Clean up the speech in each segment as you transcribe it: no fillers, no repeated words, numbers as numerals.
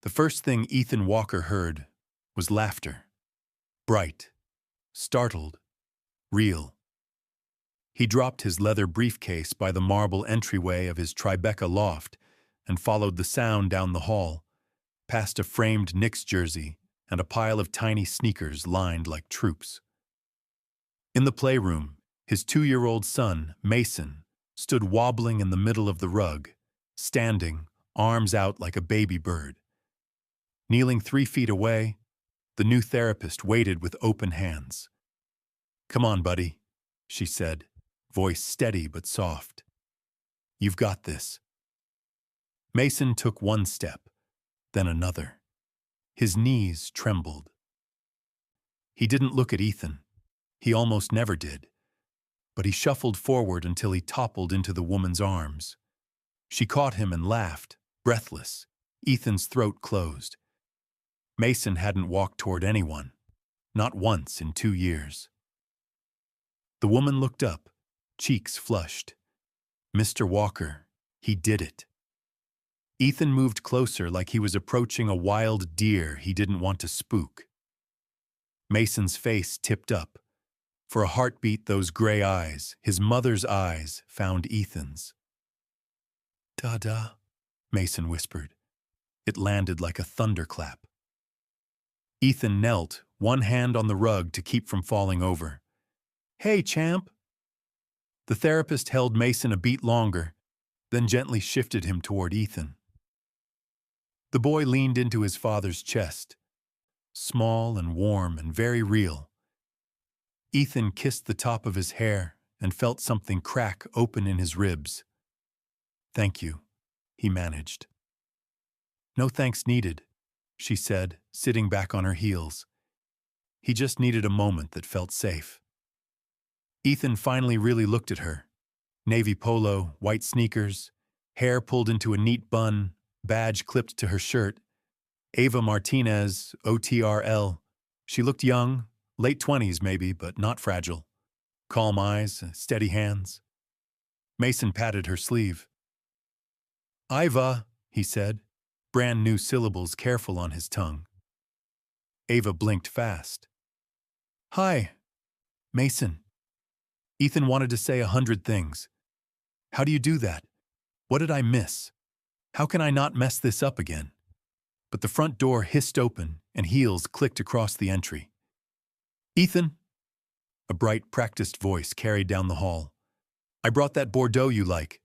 The first thing Ethan Walker heard was laughter. Bright, startled, real. He dropped his leather briefcase by the marble entryway of his Tribeca loft and followed the sound down the hall, past a framed Knicks jersey and a pile of tiny sneakers lined like troops. In the playroom, his 2-year-old son, Mason, stood wobbling in the middle of the rug, standing, arms out like a baby bird. Kneeling 3 feet away, the new therapist waited with open hands. "Come on, buddy," she said, voice steady but soft. "You've got this." Mason took 1 step, then another. His knees trembled. He didn't look at Ethan. He almost never did. But he shuffled forward until he toppled into the woman's arms. She caught him and laughed, breathless. Ethan's throat closed. Mason hadn't walked toward anyone, not once in 2 years. The woman looked up, cheeks flushed. "Mr. Walker, he did it." Ethan moved closer like he was approaching a wild deer he didn't want to spook. Mason's face tipped up. For a heartbeat, those gray eyes, his mother's eyes, found Ethan's. "Dada," Mason whispered. It landed like a thunderclap. Ethan knelt, 1 hand on the rug to keep from falling over. "Hey, champ." The therapist held Mason a beat longer, then gently shifted him toward Ethan. The boy leaned into his father's chest, small and warm and very real. Ethan kissed the top of his hair and felt something crack open in his ribs. "Thank you," he managed. "No thanks needed," she said, sitting back on her heels. He just needed a moment that felt safe. Ethan finally really looked at her. Navy polo, white sneakers, hair pulled into a neat bun, badge clipped to her shirt. Ava Martinez, OTRL. She looked young, late 20s maybe, but not fragile. Calm eyes, steady hands. Mason patted her sleeve. "Iva," he said, brand new syllables careful on his tongue. Ava blinked fast. "Hi, Mason." Ethan wanted to say 100 things. How do you do that? What did I miss? How can I not mess this up again? But the front door hissed open and heels clicked across the entry. "Ethan," a bright, practiced voice carried down the hall. "I brought that Bordeaux you like."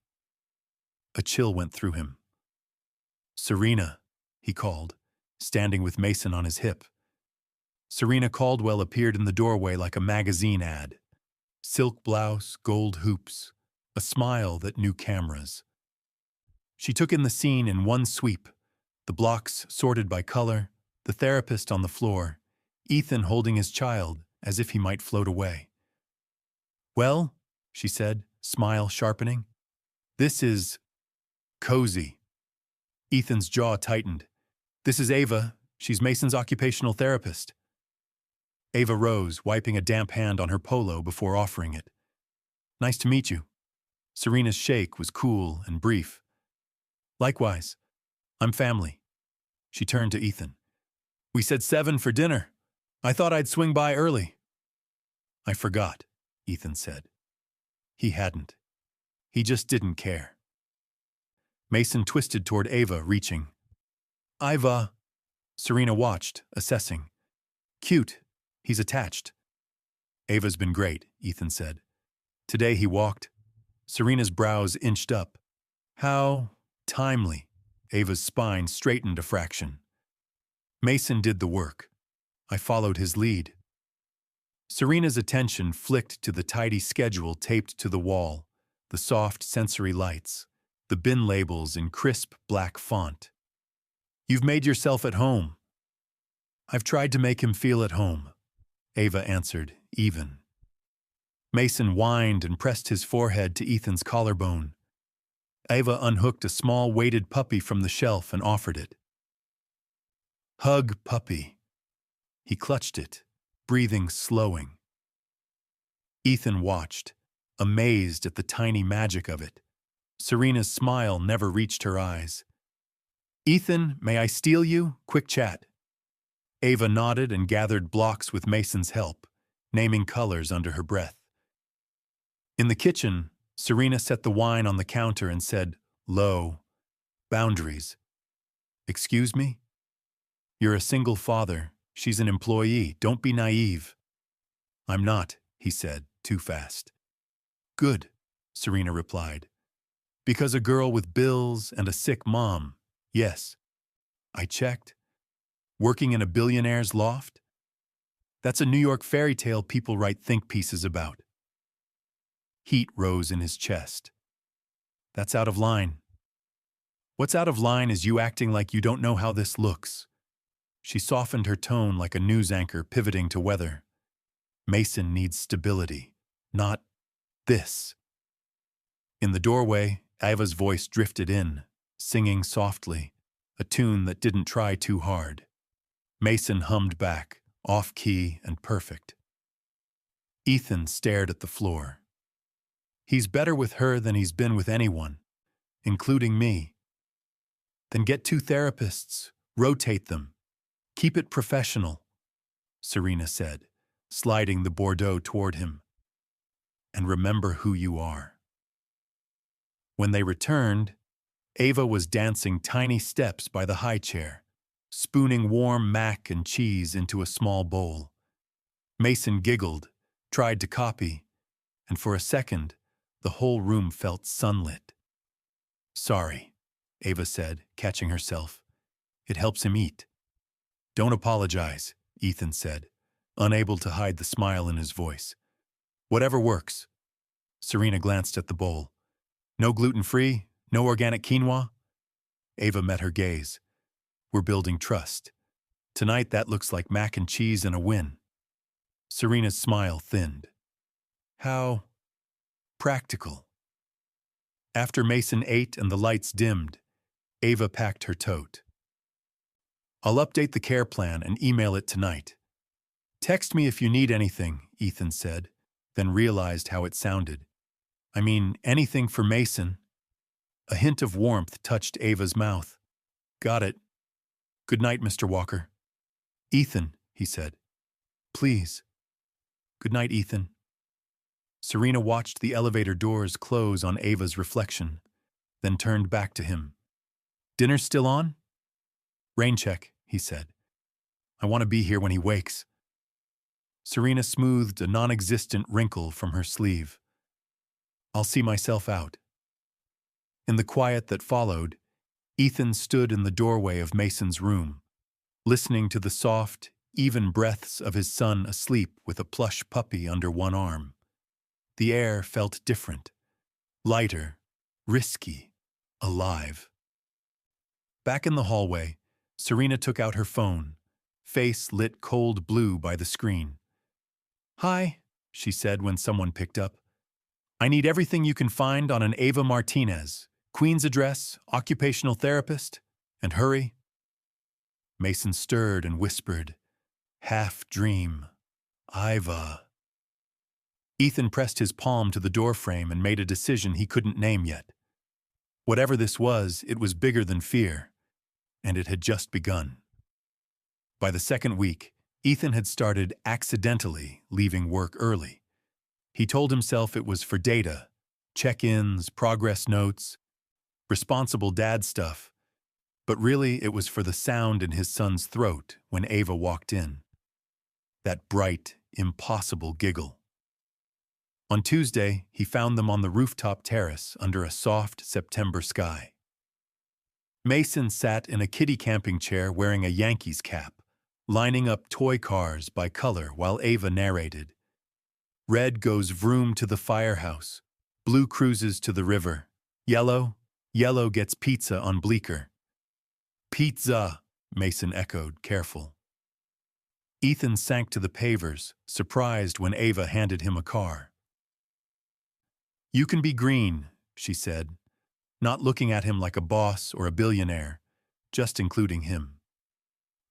A chill went through him. "Serena," he called, standing with Mason on his hip. Serena Caldwell appeared in the doorway like a magazine ad. Silk blouse, gold hoops, a smile that knew cameras. She took in the scene in 1 sweep, the blocks sorted by color, the therapist on the floor, Ethan holding his child as if he might float away. "Well," she said, smile sharpening, "this is cozy." Ethan's jaw tightened. "This is Ava. She's Mason's occupational therapist." Ava rose, wiping a damp hand on her polo before offering it. "Nice to meet you." Serena's shake was cool and brief. "Likewise. I'm family." She turned to Ethan. "We said 7 for dinner. I thought I'd swing by early." "I forgot," Ethan said. He hadn't. He just didn't care. Mason twisted toward Ava, reaching. "Iva." Serena watched, assessing. "Cute. He's attached." "Ava's been great," Ethan said. "Today he walked." Serena's brows inched up. "How timely." Ava's spine straightened a fraction. "Mason did the work. I followed his lead." Serena's attention flicked to the tidy schedule taped to the wall, the soft sensory lights, the bin labels in crisp black font. "You've made yourself at home." "I've tried to make him feel at home," Ava answered, even. Mason whined and pressed his forehead to Ethan's collarbone. Ava unhooked a small weighted puppy from the shelf and offered it. "Hug, puppy." He clutched it, breathing slowing. Ethan watched, amazed at the tiny magic of it. Serena's smile never reached her eyes. Ethan, may I steal you? Quick chat. Ava nodded and gathered blocks with Mason's help, naming colors under her breath. In the kitchen, Serena set the wine on the counter and said, low, boundaries. Excuse me? You're a single father. She's an employee. Don't be naive. I'm not, he said, too fast. Good, Serena replied. Because a girl with bills and a sick mom, yes. I checked. Working in a billionaire's loft? That's a New York fairy tale people write think pieces about. Heat rose in his chest. That's out of line. What's out of line is you acting like you don't know how this looks. She softened her tone like a news anchor pivoting to weather. Mason needs stability, not this. In the doorway, Ava's voice drifted in, singing softly, a tune that didn't try too hard. Mason hummed back, off-key and perfect. Ethan stared at the floor. He's better with her than he's been with anyone, including me. Then get 2 therapists, rotate them. Keep it professional, Serena said, sliding the Bordeaux toward him. And remember who you are. When they returned, Ava was dancing tiny steps by the high chair, spooning warm mac and cheese into a small bowl. Mason giggled, tried to copy, and for a second, the whole room felt sunlit. Sorry, Ava said, catching herself. It helps him eat. Don't apologize, Ethan said, unable to hide the smile in his voice. Whatever works. Serena glanced at the bowl. No gluten-free? No organic quinoa? Ava met her gaze. We're building trust. Tonight that looks like mac and cheese and a win. Serena's smile thinned. How practical. After Mason ate and the lights dimmed, Ava packed her tote. I'll update the care plan and email it tonight. Text me if you need anything, Ethan said, then realized how it sounded. I mean, anything for Mason. A hint of warmth touched Ava's mouth. Got it. Good night, Mr. Walker. Ethan, he said. Please. Good night, Ethan. Serena watched the elevator doors close on Ava's reflection, then turned back to him. Dinner's still on? Rain check, he said. I want to be here when he wakes. Serena smoothed a non-existent wrinkle from her sleeve. I'll see myself out. In the quiet that followed, Ethan stood in the doorway of Mason's room, listening to the soft, even breaths of his son asleep with a plush puppy under one arm. The air felt different, lighter, risky, alive. Back in the hallway, Serena took out her phone, face lit cold blue by the screen. Hi, she said when someone picked up. I need everything you can find on an Ava Martinez, Queen's address, occupational therapist, and hurry. Mason stirred and whispered, half dream, Iva. Ethan pressed his palm to the doorframe and made a decision he couldn't name yet. Whatever this was, it was bigger than fear, and it had just begun. By the second week, Ethan had started accidentally leaving work early. He told himself it was for data, check-ins, progress notes, responsible dad stuff, but really it was for the sound in his son's throat when Ava walked in. That bright, impossible giggle. On Tuesday, he found them on the rooftop terrace under a soft September sky. Mason sat in a kiddie camping chair wearing a Yankees cap, lining up toy cars by color while Ava narrated. Red goes vroom to the firehouse, blue cruises to the river, yellow gets pizza on Bleecker. Pizza, Mason echoed, careful. Ethan sank to the pavers, surprised when Ava handed him a car. You can be green, she said, not looking at him like a boss or a billionaire, just including him.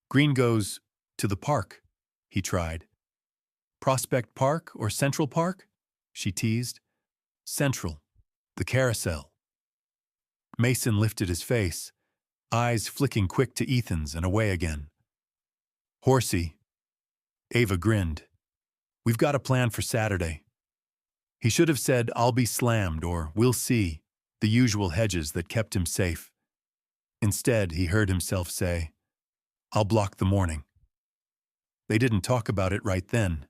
Green goes to the park, he tried. Prospect Park or Central Park? She teased. Central, the carousel. Mason lifted his face. eyes flicking quick to Ethan's and away again. Horsey. Ava grinned. We've got a plan for Saturday. He should have said, I'll be slammed, or we'll see, the usual hedges that kept him safe. Instead, he heard himself say, I'll block the morning. They didn't talk about it right then,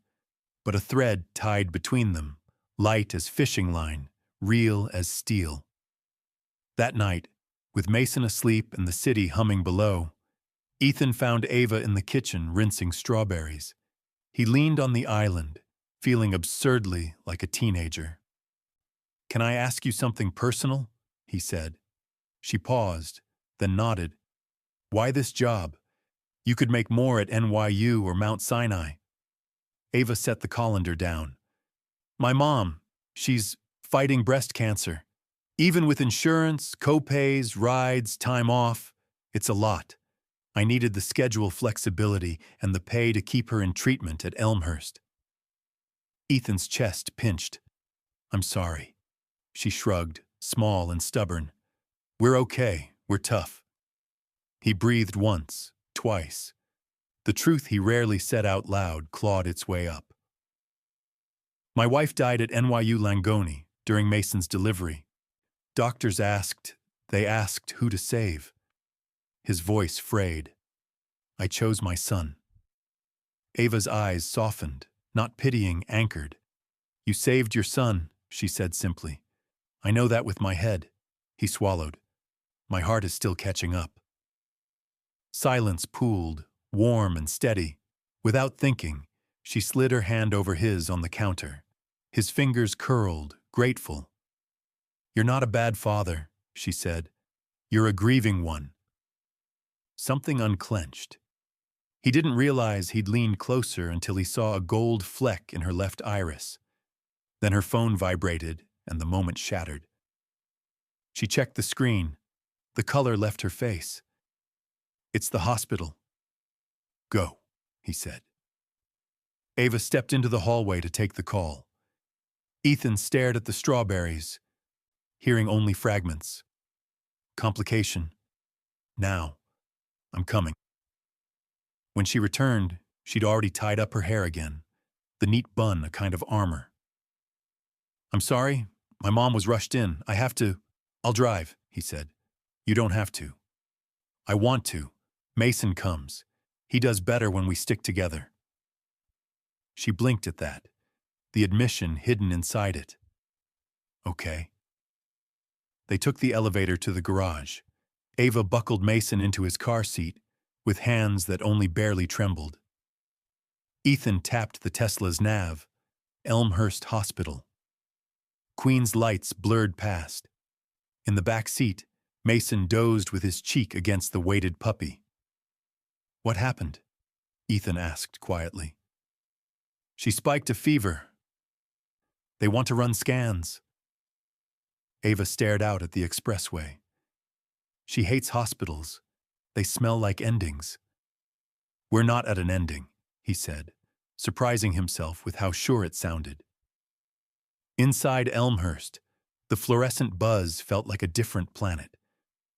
but a thread tied between them, light as fishing line, real as steel. That night, with Mason asleep and the city humming below, Ethan found Ava in the kitchen rinsing strawberries. He leaned on the island, feeling absurdly like a teenager. Can I ask you something personal? He said. She paused, then nodded. Why this job? You could make more at NYU or Mount Sinai. Ava set the colander down. My mom, she's fighting breast cancer. Even with insurance, co-pays, rides, time off, it's a lot. I needed the schedule flexibility and the pay to keep her in treatment at Elmhurst. Ethan's chest pinched. I'm sorry. She shrugged, small and stubborn. We're okay. We're tough. He breathed once, twice. The truth he rarely said out loud clawed its way up. My wife died at NYU Langone during Mason's delivery. Doctors asked who to save. His voice frayed. I chose my son. Ava's eyes softened, not pitying, anchored. You saved your son, she said simply. I know that with my head. He swallowed. My heart is still catching up. Silence pooled, warm and steady. Without thinking, she slid her hand over his on the counter. His fingers curled, grateful. You're not a bad father, she said. You're a grieving one. Something unclenched. He didn't realize he'd leaned closer until he saw a gold fleck in her left iris. Then her phone vibrated and the moment shattered. She checked the screen. The color left her face. It's the hospital. Go, he said. Ava stepped into the hallway to take the call. Ethan stared at the strawberries, hearing only fragments. Complication. Now. I'm coming. When she returned, she'd already tied up her hair again, the neat bun a kind of armor. I'm sorry, my mom was rushed in. I'll drive, he said. You don't have to. I want to. Mason comes. He does better when we stick together. She blinked at that, the admission hidden inside it. Okay. They took the elevator to the garage. Ava buckled Mason into his car seat with hands that only barely trembled. Ethan tapped the Tesla's nav, Elmhurst Hospital. Queen's lights blurred past. In the back seat, Mason dozed with his cheek against the weighted puppy. What happened? Ethan asked quietly. She spiked a fever. They want to run scans. Ava stared out at the expressway. She hates hospitals. They smell like endings. We're not at an ending, he said, surprising himself with how sure it sounded. Inside Elmhurst, the fluorescent buzz felt like a different planet.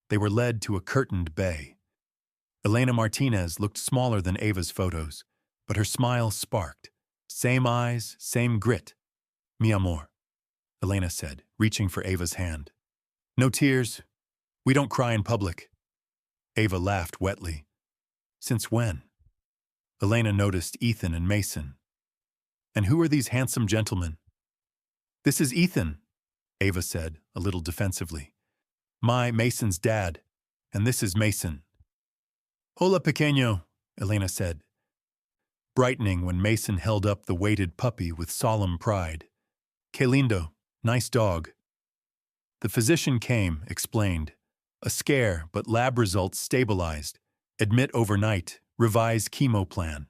They were led to a curtained bay. Elena Martinez looked smaller than Ava's photos, but her smile sparked. Same eyes, same grit. Mi amor, Elena said, reaching for Ava's hand. No tears. We don't cry in public. Ava laughed wetly. Since when? Elena noticed Ethan and Mason. And who are these handsome gentlemen? This is Ethan, Ava said, a little defensively. Mason's dad, and this is Mason. Hola, pequeño, Elena said, brightening when Mason held up the weighted puppy with solemn pride. Que lindo, nice dog. The physician came, explained. A scare, but lab results stabilized. Admit overnight, revise chemo plan.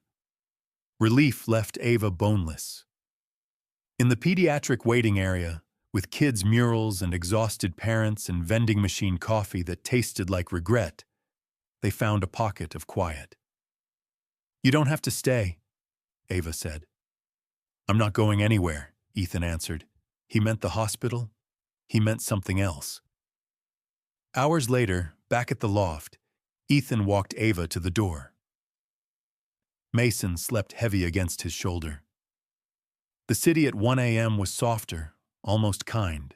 Relief left Ava boneless. In the pediatric waiting area, with kids' murals and exhausted parents and vending machine coffee that tasted like regret, they found a pocket of quiet. You don't have to stay, Ava said. I'm not going anywhere, Ethan answered. He meant the hospital. He meant something else. Hours later, back at the loft, Ethan walked Ava to the door. Mason slept heavy against his shoulder. The city at 1 a.m. was softer, almost kind.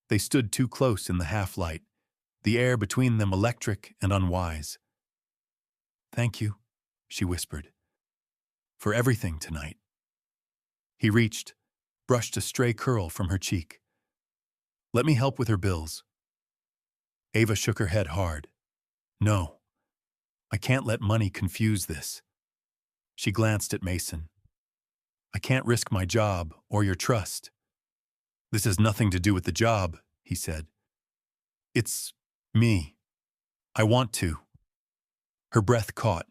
They stood too close in the half-light, the air between them electric and unwise. "Thank you," she whispered, "for everything tonight." He reached, brushed a stray curl from her cheek. "Let me help with her bills." Ava shook her head hard. "No, I can't let money confuse this." She glanced at Mason. "I can't risk my job or your trust." "This has nothing to do with the job," he said. "It's me. I want to." Her breath caught.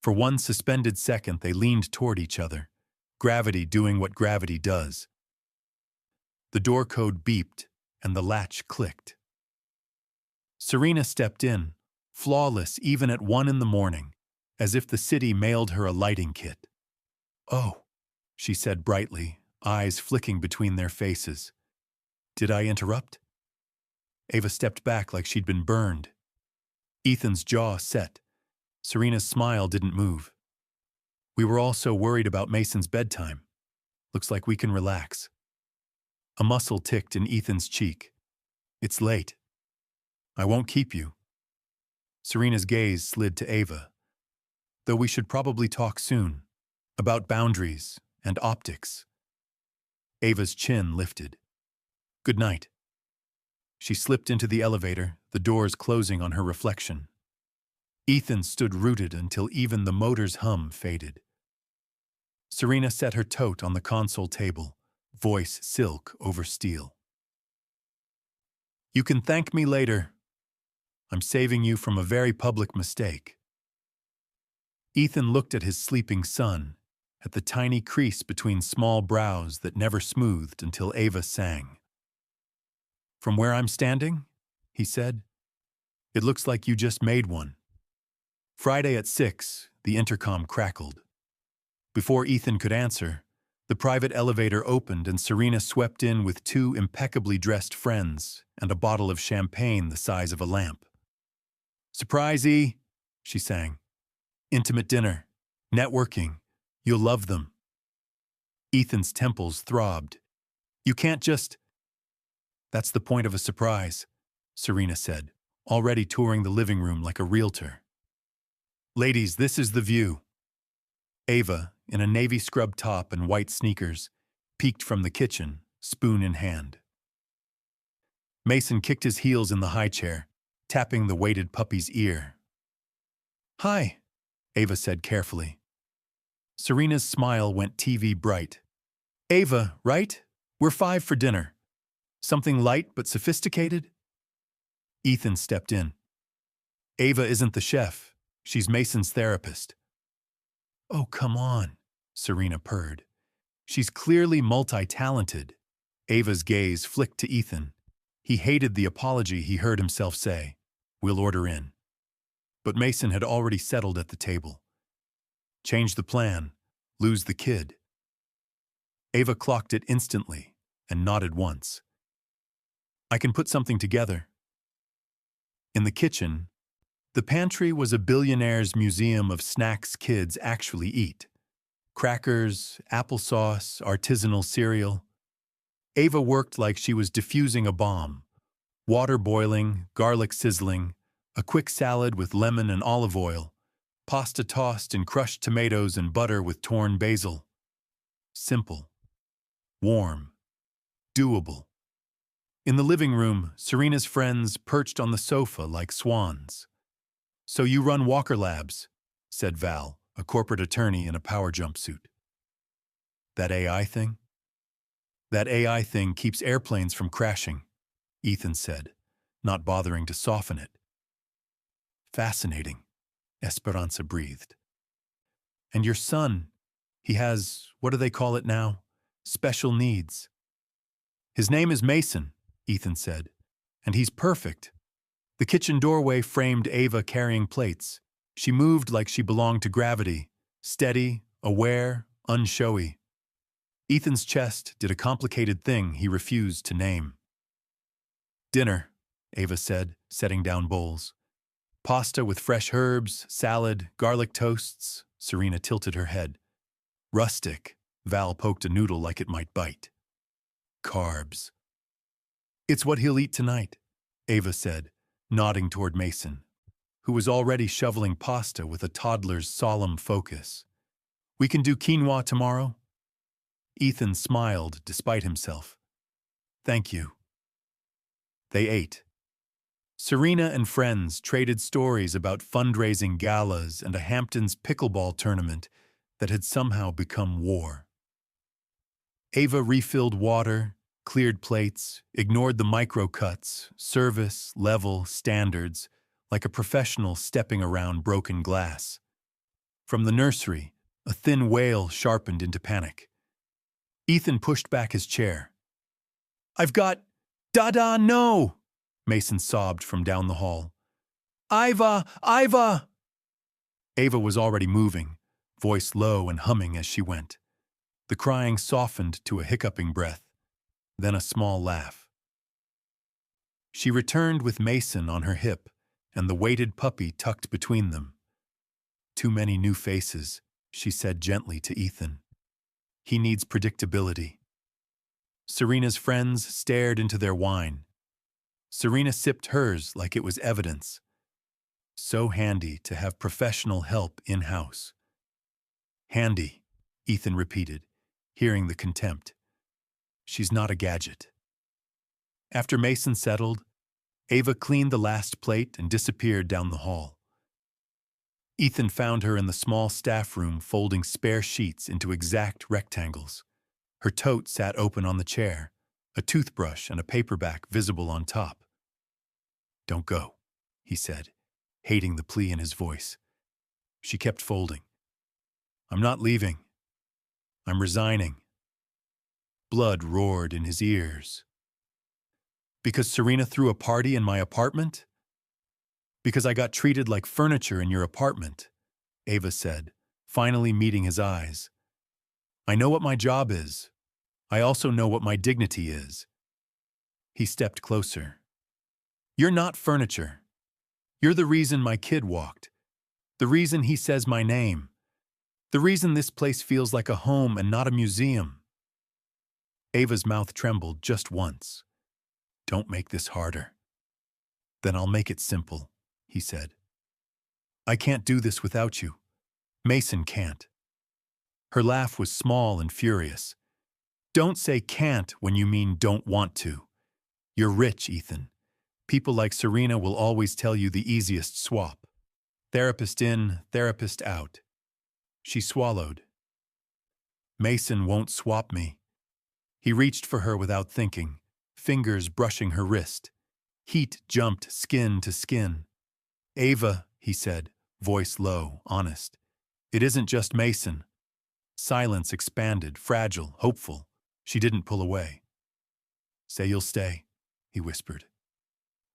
For one suspended second, they leaned toward each other, gravity doing what gravity does. The door code beeped, and the latch clicked. Serena stepped in, flawless even at 1 in the morning, as if the city mailed her a lighting kit. "Oh," she said brightly, eyes flicking between their faces. "Did I interrupt?" Ava stepped back like she'd been burned. Ethan's jaw set. Serena's smile didn't move. "We were all so worried about Mason's bedtime. Looks like we can relax." A muscle ticked in Ethan's cheek. "It's late. I won't keep you." Serena's gaze slid to Ava. "Though we should probably talk soon. About boundaries and optics." Ava's chin lifted. "Good night." She slipped into the elevator, the doors closing on her reflection. Ethan stood rooted until even the motor's hum faded. Serena set her tote on the console table, voice silk over steel. "You can thank me later. I'm saving you from a very public mistake." Ethan looked at his sleeping son, at the tiny crease between small brows that never smoothed until Ava sang. "From where I'm standing," he said, "it looks like you just made one." Friday at 6, the intercom crackled. Before Ethan could answer, the private elevator opened and Serena swept in with 2 impeccably dressed friends and a bottle of champagne the size of a lamp. "Surprise, E," she sang. "Intimate dinner. Networking. You'll love them." Ethan's temples throbbed. "You can't just—" "That's the point of a surprise," Serena said, already touring the living room like a realtor. "Ladies, this is the view." Ava, in a navy scrub top and white sneakers, peeked from the kitchen, spoon in hand. Mason kicked his heels in the high chair, tapping the weighted puppy's ear. "Hi," Ava said carefully. Serena's smile went TV bright. "Ava, right? We're 5 for dinner. Something light but sophisticated?" Ethan stepped in. "Ava isn't the chef. She's Mason's therapist." "Oh, come on," Serena purred. "She's clearly multi-talented." Ava's gaze flicked to Ethan. He hated the apology he heard himself say. "We'll order in." But Mason had already settled at the table. Change the plan, lose the kid. Ava clocked it instantly and nodded once. "I can put something together." In the kitchen, the pantry was a billionaire's museum of snacks kids actually eat. Crackers, applesauce, artisanal cereal. Ava worked like she was diffusing a bomb. Water boiling, garlic sizzling, a quick salad with lemon and olive oil, pasta tossed in crushed tomatoes and butter with torn basil. Simple. Warm. Doable. In the living room, Serena's friends perched on the sofa like swans. "So you run Walker Labs," said Val, a corporate attorney in a power jumpsuit. "That AI thing?" "That AI thing keeps airplanes from crashing," Ethan said, not bothering to soften it. "Fascinating," Esperanza breathed. "And your son, he has, what do they call it now? Special needs." "His name is Mason," Ethan said, "and he's perfect." The kitchen doorway framed Ava carrying plates. She moved like she belonged to gravity, steady, aware, unshowy. Ethan's chest did a complicated thing he refused to name. "Dinner," Ava said, setting down bowls. Pasta with fresh herbs, salad, garlic toasts. Serena tilted her head. Rustic. Val poked a noodle like it might bite. Carbs. It's what he'll eat tonight, Ava said, nodding toward Mason, who was already shoveling pasta with a toddler's solemn focus. We can do quinoa tomorrow? Ethan smiled despite himself. Thank you. They ate. Serena and friends traded stories about fundraising galas and a Hamptons pickleball tournament that had somehow become war. Ava refilled water, cleared plates, ignored the micro-cuts, service, level, standards, like a professional stepping around broken glass. From the nursery, a thin wail sharpened into panic. Ethan pushed back his chair. I've got... Dada, no! Mason sobbed from down the hall. Iva! Iva! Ava was already moving, voice low and humming as she went. The crying softened to a hiccuping breath, then a small laugh. She returned with Mason on her hip and the weighted puppy tucked between them. Too many new faces, she said gently to Ethan. He needs predictability. Serena's friends stared into their wine. Serena sipped hers like it was evidence. So handy to have professional help in-house. Handy, Ethan repeated, hearing the contempt. She's not a gadget. After Mason settled, Ava cleaned the last plate and disappeared down the hall. Ethan found her in the small staff room folding spare sheets into exact rectangles. Her tote sat open on the chair, a toothbrush and a paperback visible on top. Don't go, he said, hating the plea in his voice. She kept folding. I'm not leaving. I'm resigning. Blood roared in his ears. Because Serena threw a party in my apartment? Because I got treated like furniture in your apartment, Ava said, finally meeting his eyes. I know what my job is. I also know what my dignity is. He stepped closer. You're not furniture. You're the reason my kid walked. The reason he says my name. The reason this place feels like a home and not a museum. Ava's mouth trembled just once. Don't make this harder. Then I'll make it simple, he said. I can't do this without you. Mason can't. Her laugh was small and furious. Don't say can't when you mean don't want to. You're rich, Ethan. People like Serena will always tell you the easiest swap. Therapist in, therapist out. She swallowed. Mason won't swap me. He reached for her without thinking, fingers brushing her wrist. Heat jumped skin to skin. Ava, he said, voice low, honest. It isn't just Mason. Silence expanded, fragile, hopeful. She didn't pull away. Say you'll stay, he whispered.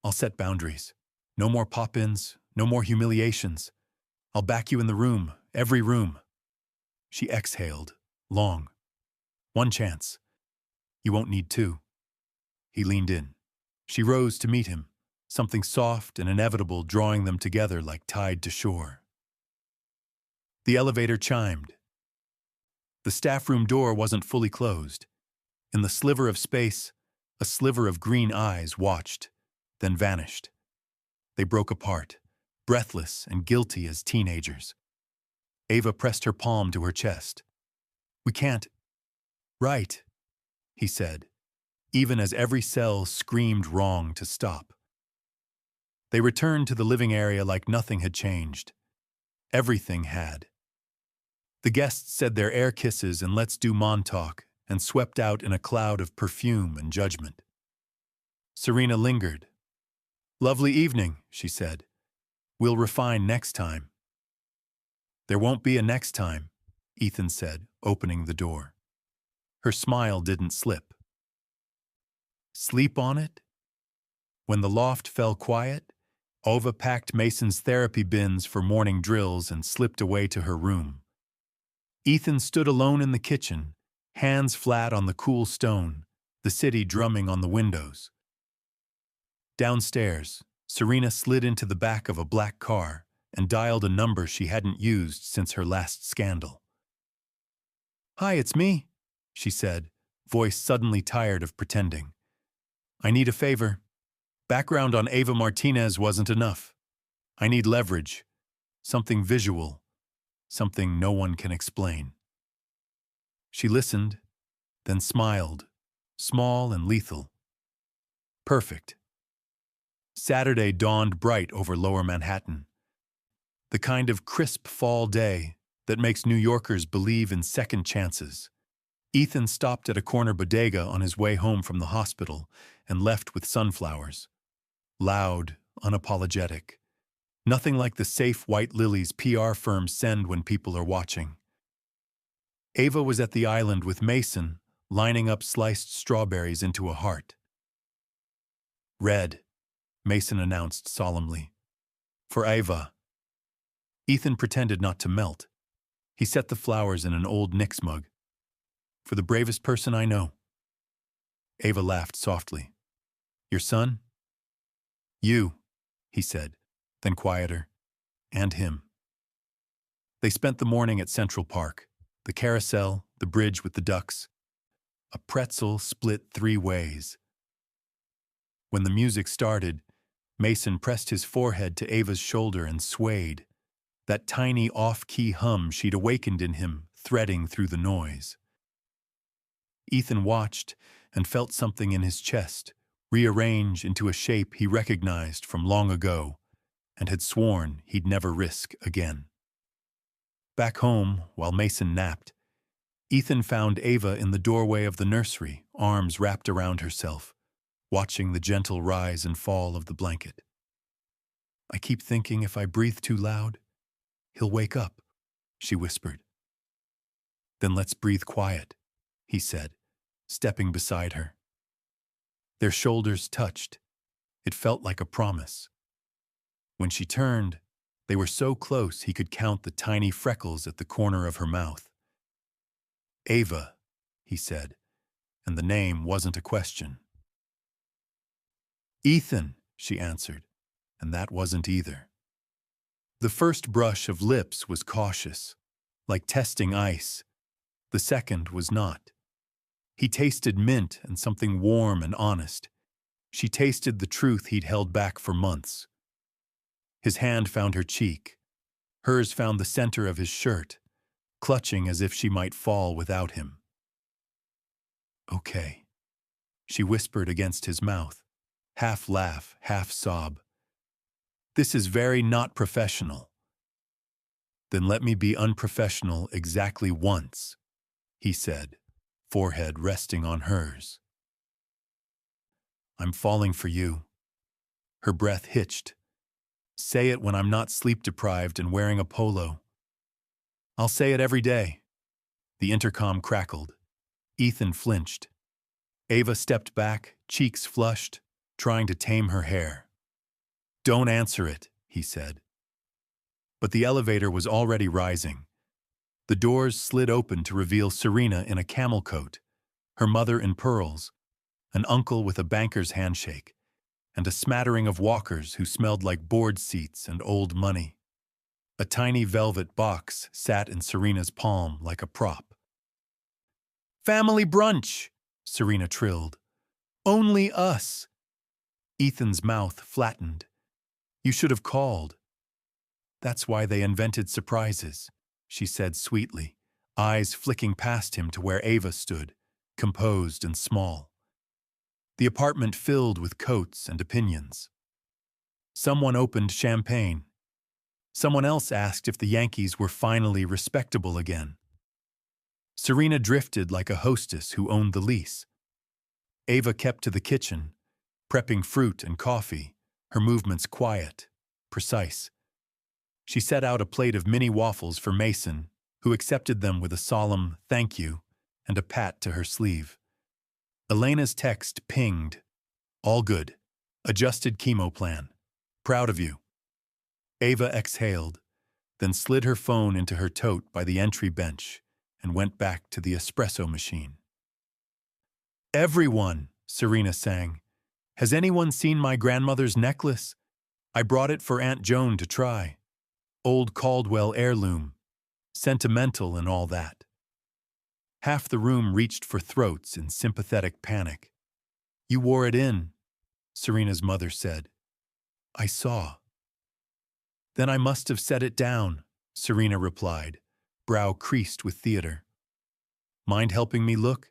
I'll set boundaries. No more pop-ins, no more humiliations. I'll back you in the room, every room. She exhaled, long. One chance. You won't need two. He leaned in. She rose to meet him, something soft and inevitable drawing them together like tide to shore. The elevator chimed. The staff room door wasn't fully closed. In the sliver of space, a sliver of green eyes watched, then vanished. They broke apart, breathless and guilty as teenagers. Ava pressed her palm to her chest. We can't. Right, he said, even as every cell screamed wrong to stop. They returned to the living area like nothing had changed. Everything had. The guests said their air kisses and let's do Montauk and swept out in a cloud of perfume and judgment. Serena lingered. Lovely evening, she said. We'll refine next time. There won't be a next time, Ethan said, opening the door. Her smile didn't slip. Sleep on it? When the loft fell quiet, Ova packed Mason's therapy bins for morning drills and slipped away to her room. Ethan stood alone in the kitchen, hands flat on the cool stone, the city drumming on the windows. Downstairs, Serena slid into the back of a black car and dialed a number she hadn't used since her last scandal. "Hi, it's me," she said, voice suddenly tired of pretending. "I need a favor. Background on Ava Martinez wasn't enough. I need leverage, something visual, something no one can explain." She listened, then smiled, small and lethal. Perfect. Saturday dawned bright over Lower Manhattan. The kind of crisp fall day that makes New Yorkers believe in second chances. Ethan stopped at a corner bodega on his way home from the hospital and left with sunflowers. Loud, unapologetic. Nothing like the safe white lilies PR firms send when people are watching. Ava was at the island with Mason, lining up sliced strawberries into a heart. "Red," Mason announced solemnly. "For Ava." Ethan pretended not to melt. He set the flowers in an old Nix mug. "For the bravest person I know." Ava laughed softly. "Your son?" "You," he said, then quieter. "And him." They spent the morning at Central Park, the carousel, the bridge with the ducks. A pretzel split 3 ways. When the music started, Mason pressed his forehead to Ava's shoulder and swayed, that tiny off-key hum she'd awakened in him threading through the noise. Ethan watched and felt something in his chest rearrange into a shape he recognized from long ago and had sworn he'd never risk again. Back home, while Mason napped, Ethan found Ava in the doorway of the nursery, arms wrapped around herself, watching the gentle rise and fall of the blanket. "I keep thinking if I breathe too loud, he'll wake up," she whispered. "Then let's breathe quiet," he said, stepping beside her. Their shoulders touched. It felt like a promise. When she turned, they were so close he could count the tiny freckles at the corner of her mouth. "Ava," he said, and the name wasn't a question. "Ethan," she answered, and that wasn't either. The first brush of lips was cautious, like testing ice. The second was not. He tasted mint and something warm and honest. She tasted the truth he'd held back for months. His hand found her cheek. Hers found the center of his shirt, clutching as if she might fall without him. "Okay," she whispered against his mouth, half laugh, half sob. "This is very not professional." "Then let me be unprofessional exactly once," he said, forehead resting on hers. "I'm falling for you." Her breath hitched. "Say it when I'm not sleep-deprived and wearing a polo." "I'll say it every day." The intercom crackled. Ethan flinched. Ava stepped back, cheeks flushed, trying to tame her hair. "Don't answer it," he said. But the elevator was already rising. The doors slid open to reveal Serena in a camel coat, her mother in pearls, an uncle with a banker's handshake, and a smattering of walkers who smelled like board seats and old money. A tiny velvet box sat in Serena's palm like a prop. "Family brunch," Serena trilled. "Only us." Ethan's mouth flattened. "You should have called." "That's why they invented surprises," she said sweetly, eyes flicking past him to where Ava stood, composed and small. The apartment filled with coats and opinions. Someone opened champagne. Someone else asked if the Yankees were finally respectable again. Serena drifted like a hostess who owned the lease. Ava kept to the kitchen, prepping fruit and coffee, her movements quiet, precise. She set out a plate of mini waffles for Mason, who accepted them with a solemn "thank you" and a pat to her sleeve. Elena's text pinged. "All good. Adjusted chemo plan. Proud of you." Ava exhaled, then slid her phone into her tote by the entry bench and went back to the espresso machine. "Everyone," Serena sang. "Has anyone seen my grandmother's necklace? I brought it for Aunt Joan to try. Old Caldwell heirloom. Sentimental and all that. Half the room reached for throats in sympathetic panic. You wore it in, Serena's mother said. I saw. Then I must have set it down, Serena replied, brow creased with theater. Mind helping me look?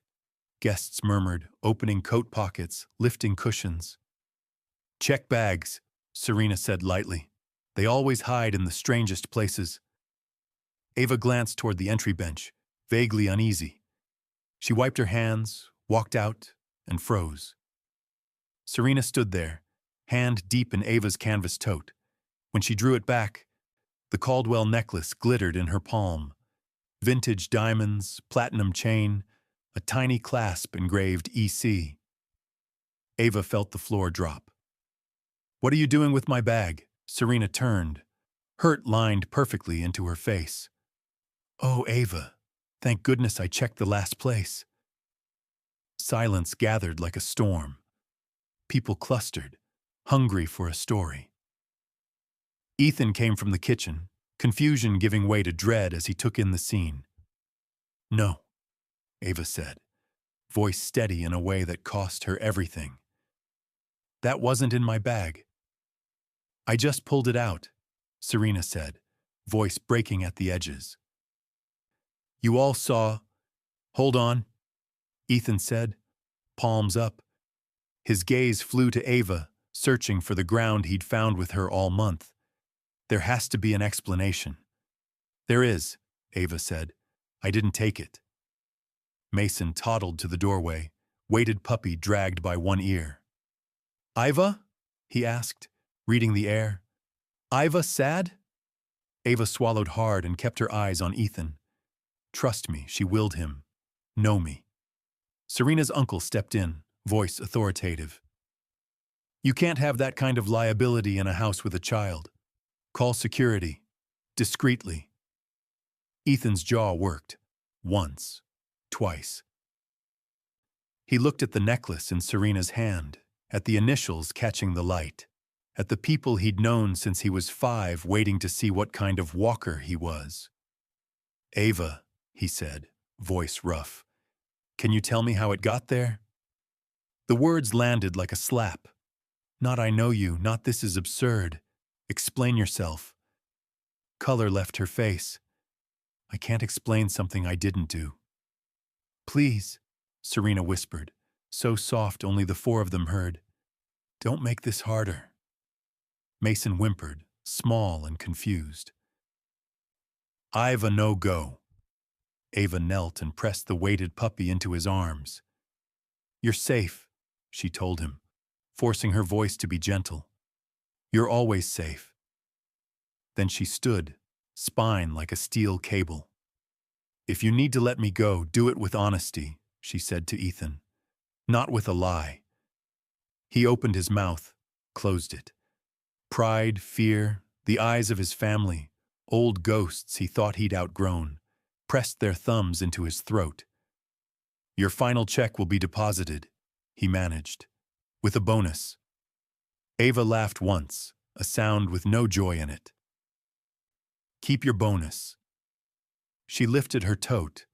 Guests murmured, opening coat pockets, lifting cushions. Check bags, Serena said lightly. They always hide in the strangest places. Ava glanced toward the entry bench, vaguely uneasy. She wiped her hands, walked out, and froze. Serena stood there, hand deep in Ava's canvas tote. When she drew it back, the Caldwell necklace glittered in her palm. Vintage diamonds, platinum chain, a tiny clasp engraved EC. Ava felt the floor drop. What are you doing with my bag? Serena turned, hurt lined perfectly into her face. Oh, Ava, thank goodness I checked the last place. Silence gathered like a storm. People clustered, hungry for a story. Ethan came from the kitchen, confusion giving way to dread as he took in the scene. No, Ava said, voice steady in a way that cost her everything. That wasn't in my bag. I just pulled it out, Serena said, voice breaking at the edges. You all saw. Hold on, Ethan said, palms up. His gaze flew to Ava, searching for the ground he'd found with her all month. There has to be an explanation. There is, Ava said. I didn't take it. Mason toddled to the doorway, weighted puppy dragged by one ear. Iva? He asked, reading the air. Iva sad? Ava swallowed hard and kept her eyes on Ethan. Trust me, she willed him. Know me. Serena's uncle stepped in, voice authoritative. You can't have that kind of liability in a house with a child. Call security. Discreetly. Ethan's jaw worked. Once. Twice. He looked at the necklace in Serena's hand, at the initials catching the light, at the people he'd known since he was 5 waiting to see what kind of walker he was. Ava, he said, voice rough. Can you tell me how it got there? The words landed like a slap. Not I know you, not this is absurd. Explain yourself. Color left her face. I can't explain something I didn't do. Please, Serena whispered, so soft only the 4 of them heard. Don't make this harder. Mason whimpered, small and confused. I've a no-go. Ava knelt and pressed the weighted puppy into his arms. You're safe, she told him, forcing her voice to be gentle. You're always safe. Then she stood, spine like a steel cable. If you need to let me go, do it with honesty, she said to Ethan. Not with a lie. He opened his mouth, closed it. Pride, fear, the eyes of his family, old ghosts he thought he'd outgrown, pressed their thumbs into his throat. Your final check will be deposited, he managed, with a bonus. Ava laughed once, a sound with no joy in it. Keep your bonus. She lifted her tote,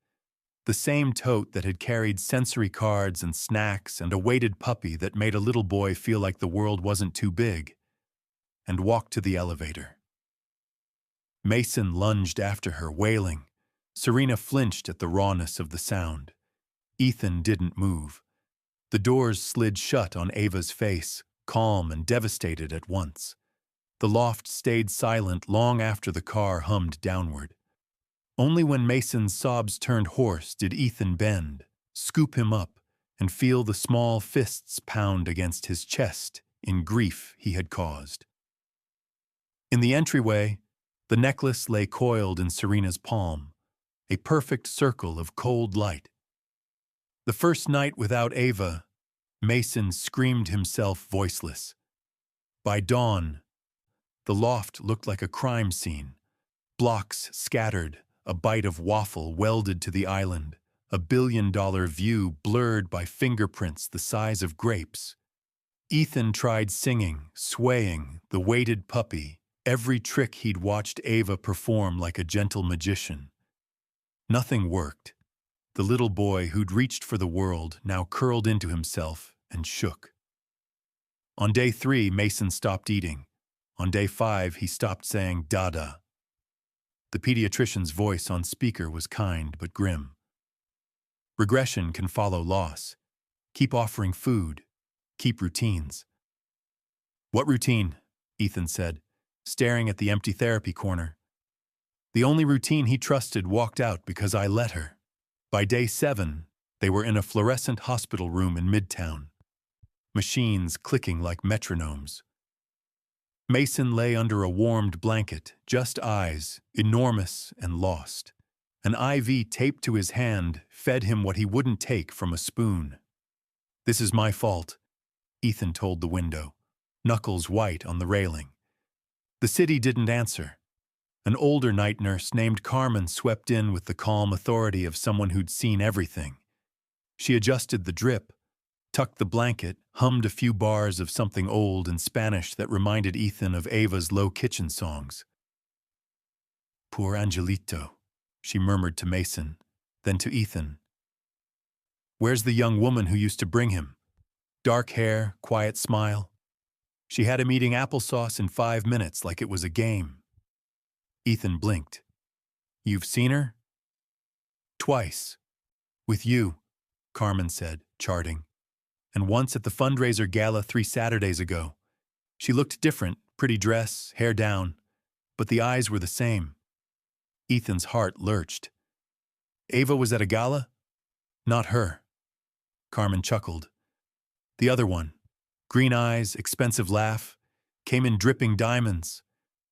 the same tote that had carried sensory cards and snacks and a weighted puppy that made a little boy feel like the world wasn't too big, and walked to the elevator. Mason lunged after her, wailing. Serena flinched at the rawness of the sound. Ethan didn't move. The doors slid shut on Ava's face, calm and devastated at once. The loft stayed silent long after the car hummed downward. Only when Mason's sobs turned hoarse did Ethan bend, scoop him up, and feel the small fists pound against his chest in grief he had caused. In the entryway, the necklace lay coiled in Serena's palm, a perfect circle of cold light. The first night without Ava, Mason screamed himself voiceless. By dawn, the loft looked like a crime scene. Blocks scattered, a bite of waffle welded to the island, a billion-dollar view blurred by fingerprints the size of grapes. Ethan tried singing, swaying, the weighted puppy, every trick he'd watched Ava perform like a gentle magician. Nothing worked. The little boy who'd reached for the world now curled into himself and shook. On day 3, Mason stopped eating. On day 5, he stopped saying "Dada." The pediatrician's voice on speaker was kind but grim. Regression can follow loss. Keep offering food. Keep routines. "What routine?" Ethan said, staring at the empty therapy corner. The only routine he trusted walked out because I let her. By day 7, they were in a fluorescent hospital room in Midtown. Machines clicking like metronomes. Mason lay under a warmed blanket, just eyes, enormous and lost. An IV taped to his hand fed him what he wouldn't take from a spoon. "This is my fault," Ethan told the window, knuckles white on the railing. The city didn't answer. An older night nurse named Carmen swept in with the calm authority of someone who'd seen everything. She adjusted the drip, tucked the blanket, hummed a few bars of something old in Spanish that reminded Ethan of Ava's low kitchen songs. "Poor Angelito," she murmured to Mason, then to Ethan. "Where's the young woman who used to bring him? Dark hair, quiet smile. She had him eating applesauce in 5 minutes like it was a game." Ethan blinked. "You've seen her?" "Twice. With you," Carmen said, charting. "And once at the fundraiser gala 3 Saturdays ago. She looked different, pretty dress, hair down, but the eyes were the same." Ethan's heart lurched. "Ava was at a gala?" "Not her." Carmen chuckled. "The other one. Green eyes, expensive laugh, came in dripping diamonds.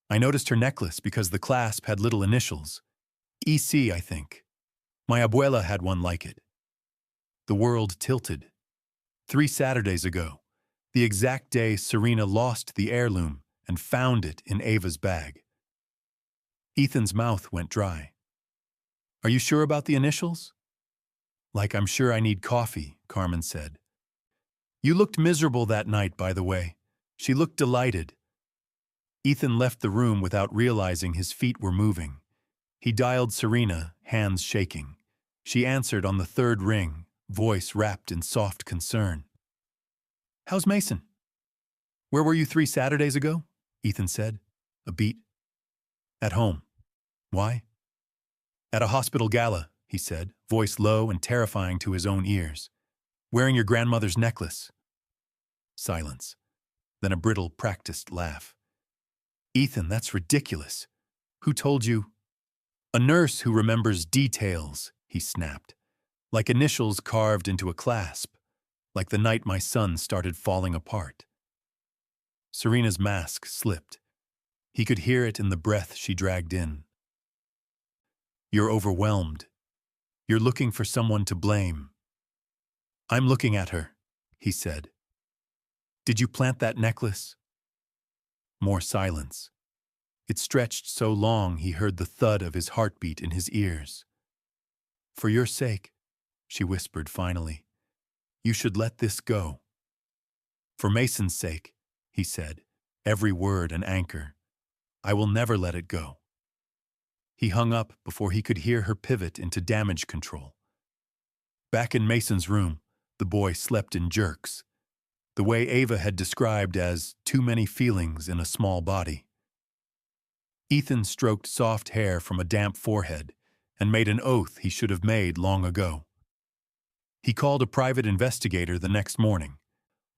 I noticed her necklace because the clasp had little initials. EC, I think. My abuela had one like it." The world tilted. 3 Saturdays ago, the exact day Serena lost the heirloom and found it in Ava's bag. Ethan's mouth went dry. "Are you sure about the initials?" "Like I'm sure I need coffee," Carmen said. "You looked miserable that night, by the way." She looked delighted. Ethan left the room without realizing his feet were moving. He dialed Serena, hands shaking. She answered on the 3rd ring, voice wrapped in soft concern. "How's Mason?" "Where were you 3 Saturdays ago?" Ethan said, a beat. "At home." "Why?" "At a hospital gala," he said, voice low and terrifying to his own ears. "Wearing your grandmother's necklace." Silence. Then a brittle, practiced laugh. "Ethan, that's ridiculous. Who told you?" "A nurse who remembers details," he snapped. "Like initials carved into a clasp. Like the night my son started falling apart." Serena's mask slipped. He could hear it in the breath she dragged in. "You're overwhelmed. You're looking for someone to blame." "I'm looking at her," he said. "Did you plant that necklace?" More silence. It stretched so long he heard the thud of his heartbeat in his ears. "For your sake," she whispered finally, "you should let this go." "For Mason's sake," he said, every word an anchor, "I will never let it go." He hung up before he could hear her pivot into damage control. Back in Mason's room, the boy slept in jerks, the way Ava had described as too many feelings in a small body. Ethan stroked soft hair from a damp forehead and made an oath he should have made long ago. He called a private investigator the next morning,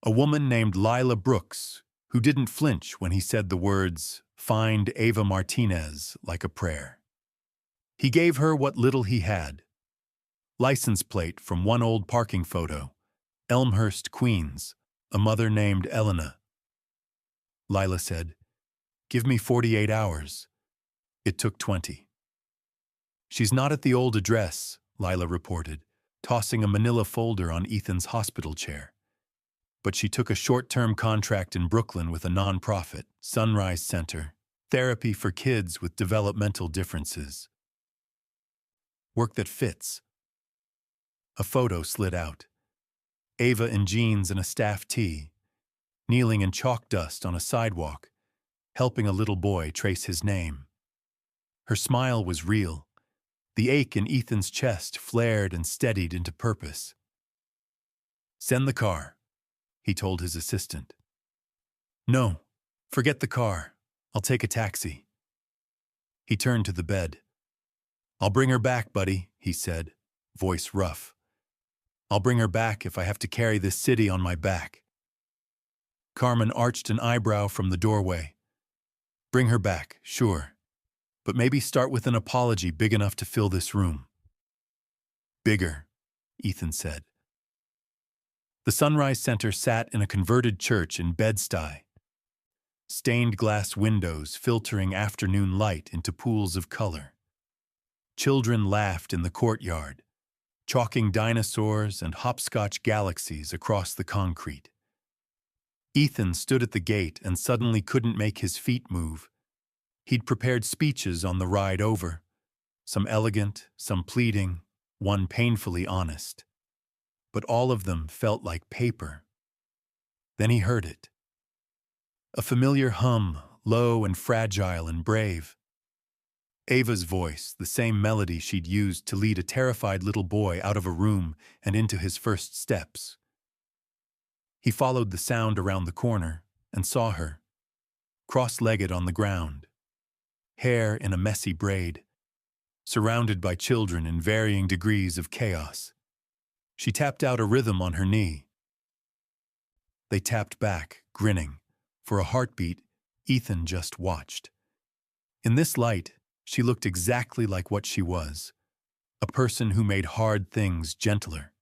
a woman named Lila Brooks, who didn't flinch when he said the words, "Find Ava Martinez," like a prayer. He gave her what little he had. License plate from one old parking photo, Elmhurst, Queens, a mother named Elena. Lila said, "Give me 48 hours. It took 20. "She's not at the old address," Lila reported, tossing a manila folder on Ethan's hospital chair. "But she took a short-term contract in Brooklyn with a nonprofit, Sunrise Center, therapy for kids with developmental differences. Work that fits." A photo slid out. Ava in jeans and a staff tee. kneeling in chalk dust on a sidewalk, helping a little boy trace his name. Her smile was real. The ache in Ethan's chest flared and steadied into purpose. "Send the car," he told his assistant. "No, forget the car. I'll take a taxi." He turned to the bed. "I'll bring her back, buddy," he said, voice rough. "I'll bring her back if I have to carry this city on my back." Carmen arched an eyebrow from the doorway. "Bring her back, sure. But maybe start with an apology big enough to fill this room." "Bigger," Ethan said. The Sunrise Center sat in a converted church in Bed-Stuy. Stained glass windows filtering afternoon light into pools of color. Children laughed in the courtyard, chalking dinosaurs and hopscotch galaxies across the concrete. Ethan stood at the gate and suddenly couldn't make his feet move. He'd prepared speeches on the ride over, some elegant, some pleading, one painfully honest. But all of them felt like paper. Then he heard it. A familiar hum, low and fragile and brave. Ava's voice, the same melody she'd used to lead a terrified little boy out of a room and into his first steps. He followed the sound around the corner and saw her, cross-legged on the ground, hair in a messy braid, surrounded by children in varying degrees of chaos. She tapped out a rhythm on her knee. They tapped back, grinning. For a heartbeat, Ethan just watched. In this light, she looked exactly like what she was, a person who made hard things gentler.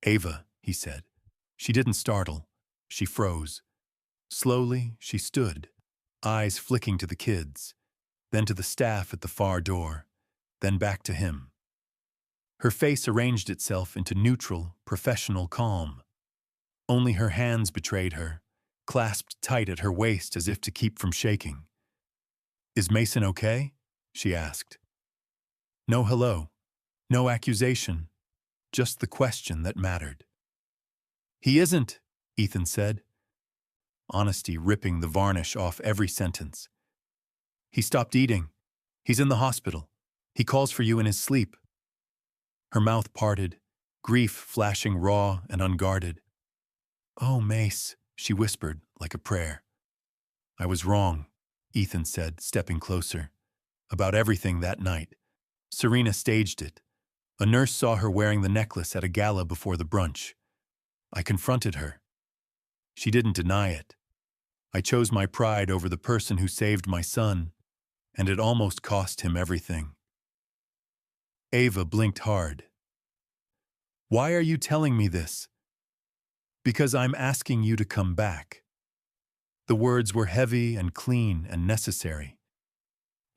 "Ava," he said. She didn't startle. She froze. Slowly, she stood, eyes flicking to the kids, then to the staff at the far door, then back to him. Her face arranged itself into neutral, professional calm. Only her hands betrayed her, clasped tight at her waist as if to keep from shaking. "Is Mason okay?" she asked. No hello, no accusation, just the question that mattered. "He isn't," Ethan said, honesty ripping the varnish off every sentence. "He stopped eating. He's in the hospital. He calls for you in his sleep." Her mouth parted, grief flashing raw and unguarded. "Oh, Mace," she whispered like a prayer. "I was wrong," Ethan said, stepping closer. "About everything that night. Serena staged it. A nurse saw her wearing the necklace at a gala before the brunch. I confronted her. She didn't deny it. I chose my pride over the person who saved my son, and it almost cost him everything." Ava blinked hard. "Why are you telling me this?" "Because I'm asking you to come back." The words were heavy and clean and necessary.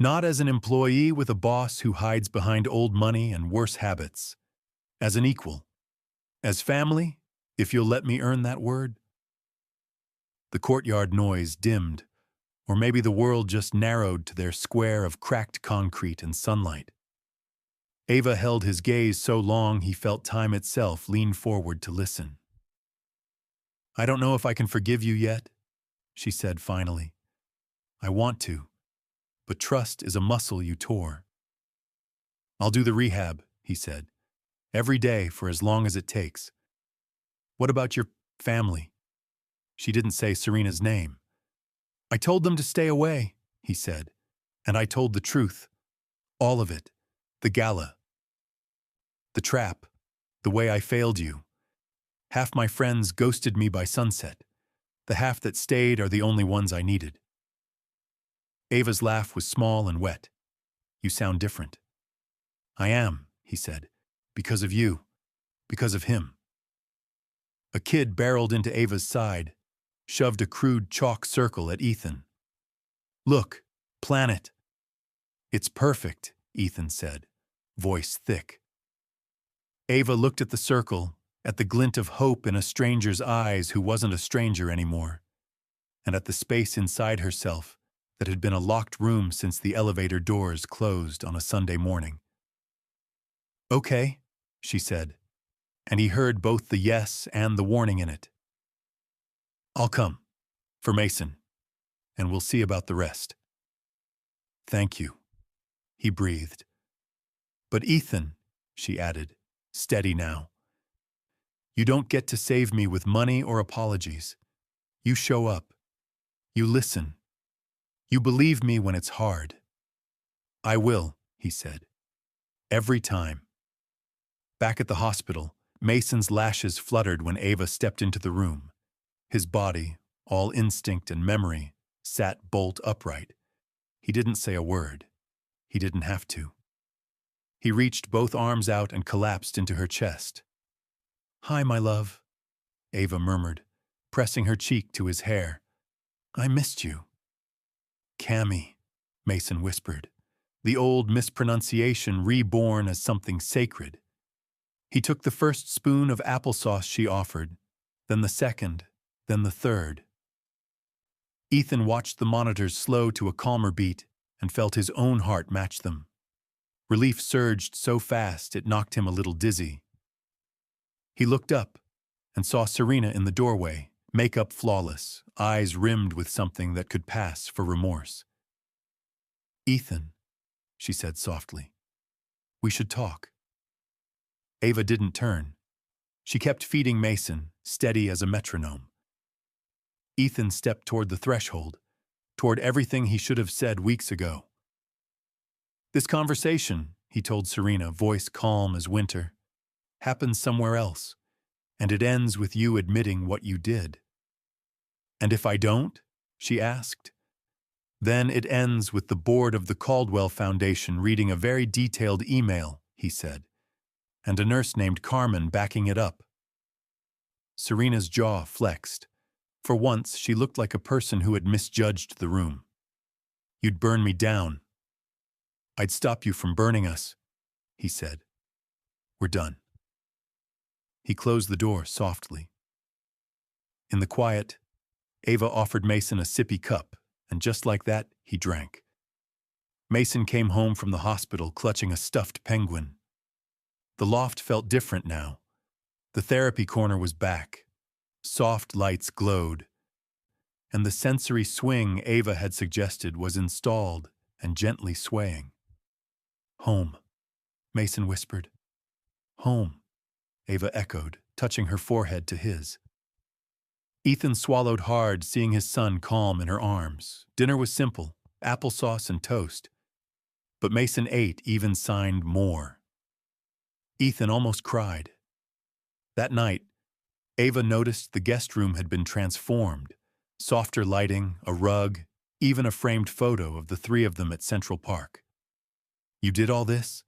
Not as an employee with a boss who hides behind old money and worse habits. As an equal. As family, if you'll let me earn that word. The courtyard noise dimmed, or maybe the world just narrowed to their square of cracked concrete and sunlight. Ava held his gaze so long he felt time itself lean forward to listen. "I don't know if I can forgive you yet," she said finally. "I want to, but trust is a muscle you tore." "I'll do the rehab," he said. "Every day for as long as it takes." "What about your family?" She didn't say Serena's name. "I told them to stay away," he said. "And I told the truth. All of it. The gala. The trap. The way I failed you. Half my friends ghosted me by sunset. The half that stayed are the only ones I needed." Ava's laugh was small and wet. "You sound different." "I am," he said. "Because of you. Because of him." A kid barreled into Ava's side, shoved a crude chalk circle at Ethan. "Look, planet." "It's perfect," Ethan said, voice thick. Ava looked at the circle, at the glint of hope in a stranger's eyes who wasn't a stranger anymore, and at the space inside herself that had been a locked room since the elevator doors closed on a Sunday morning. "Okay," she said, and he heard both the yes and the warning in it. I'll come. For Mason. And we'll see about the rest. Thank you, he breathed. But Ethan, she added, steady now. You don't get to save me with money or apologies. You show up. You listen. You believe me when it's hard. I will, he said. Every time. Back at the hospital, Mason's lashes fluttered when Ava stepped into the room. His body, all instinct and memory, sat bolt upright. He didn't say a word. He didn't have to. He reached both arms out and collapsed into her chest. Hi, my love, Ava murmured, pressing her cheek to his hair. I missed you. Cammy, Mason whispered, the old mispronunciation reborn as something sacred. He took the first spoon of applesauce she offered, then the second, then the third. Ethan watched the monitors slow to a calmer beat and felt his own heart match them. Relief surged so fast it knocked him a little dizzy. He looked up and saw Serena in the doorway, makeup flawless, eyes rimmed with something that could pass for remorse. Ethan, she said softly, we should talk. Ava didn't turn. She kept feeding Mason, steady as a metronome. Ethan stepped toward the threshold, toward everything he should have said weeks ago. This conversation, he told Serena, voice calm as winter, happens somewhere else, and it ends with you admitting what you did. And if I don't? She asked. Then it ends with the board of the Caldwell Foundation reading a very detailed email, he said, and a nurse named Carmen backing it up. Serena's jaw flexed. For once, she looked like a person who had misjudged the room. You'd burn me down. I'd stop you from burning us, he said. We're done. He closed the door softly. In the quiet, Ava offered Mason a sippy cup, and just like that, he drank. Mason came home from the hospital clutching a stuffed penguin. The loft felt different now. The therapy corner was back. Soft lights glowed. And the sensory swing Ava had suggested was installed and gently swaying. Home, Mason whispered. Home, Ava echoed, touching her forehead to his. Ethan swallowed hard, seeing his son calm in her arms. Dinner was simple, applesauce and toast. But Mason ate, even signed more. Ethan almost cried. That night, Ava noticed the guest room had been transformed. Softer lighting, a rug, even a framed photo of the three of them at Central Park. You did all this?